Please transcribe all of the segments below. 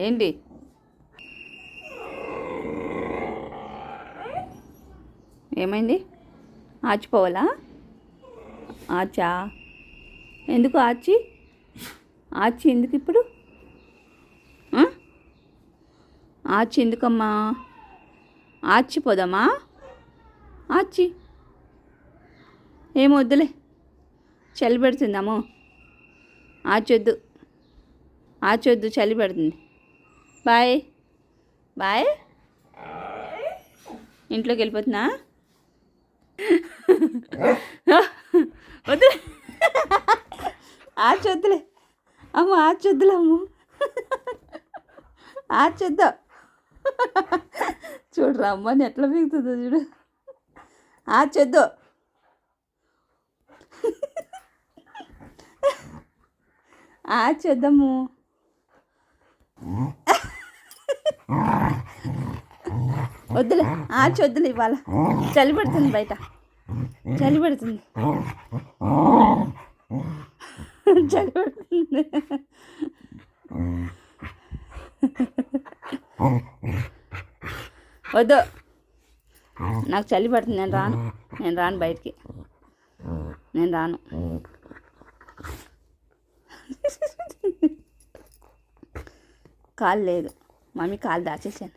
ఏంటి ఏమైంది? ఆచిపోవాలా? ఆచా ఎందుకు ఆచి ఎందుకు ఇప్పుడు? ఆచి ఎందుకమ్మా? ఆచిపోదామా? ఆచి ఏమొద్దులే, చలి పెడుతుందమ్మో. ఆచొద్దు చలి పెడుతుంది. Bye bye. ఇంట్లోకి వెళ్ళిపోతున్నా. వద్దులే, ఆచొద్దులే అమ్మ, ఆచొద్దులే అమ్మ, ఆచొద్దు. చూడరా అమ్మని ఎట్లా పీకుతుందో చూడు. ఆచొద్దు. ఆచొద్దమ్ము. వద్దులే, ఆచొద్దులే. ఇవాళ చలి పెడుతుంది, బయట చలి పెడుతుంది, చలి పెడుతుంది. వద్దు, నాకు చలి పడుతుంది. నేను రాను బయటికి, నేను రాను. కాలు లేదు మమ్మీ, కాలు దాచేసాను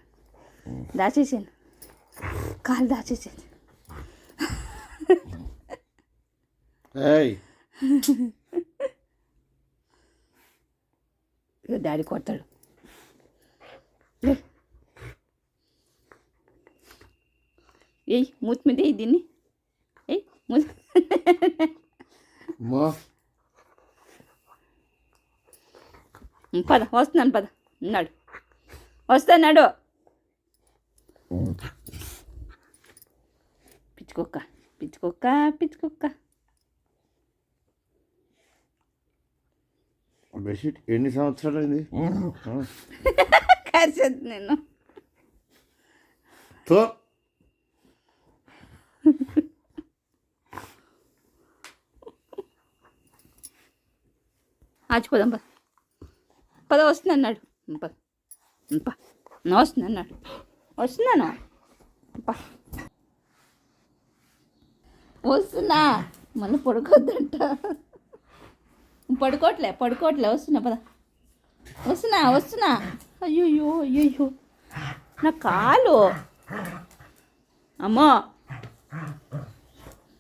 కాలు దాచేసాను. డాడీ కొడతాడు. ఏయ్ మూతి మీద దీన్ని, ఏయ్ మూతి. పద, వస్తున్నాను, పద అన్నాడు. వస్తాడు పిచ్చుకొక్క. బెడ్షీట్ ఎన్ని సంవత్సరాలు అయింది? కరిచేది నేను. ఆచిపోదాం, పద వస్తుంది అన్నాడు. వస్తున్నాను. వస్తున్నా, మళ్ళీ పడుకోద్దంట. పడుకోవట్లే. వస్తున్నా, పద. వస్తున్నా. అయ్యో నా కాలు. అమ్మో,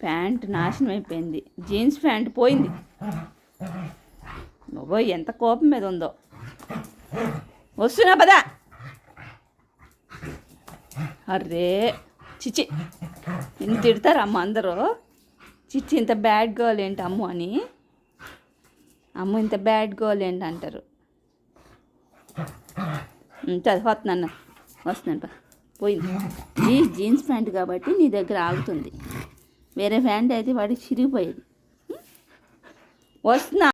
ప్యాంట్ నాశనం అయిపోయింది. జీన్స్ ప్యాంట్ పోయింది. బాబోయ్, ఎంత కోపం మీద ఉందో. వస్తున్నా, పద. అర్రే చిచి, ఇన్ని తిడతారు అమ్మ అందరూ. చిచ్చి, ఇంత బ్యాడ్ గర్ల్ ఏంటి అమ్మ అని. ఇంత బ్యాడ్ గర్ల్ ఏంటి అంటారు. వస్తున్నాను, పోయింది. ఈ జీన్స్ ప్యాంట్ కాబట్టి నీ దగ్గర ఆగుతుంది. వేరే ప్యాంట్ అయితే వాడికి చిరిగిపోయేది. వస్తున్నా.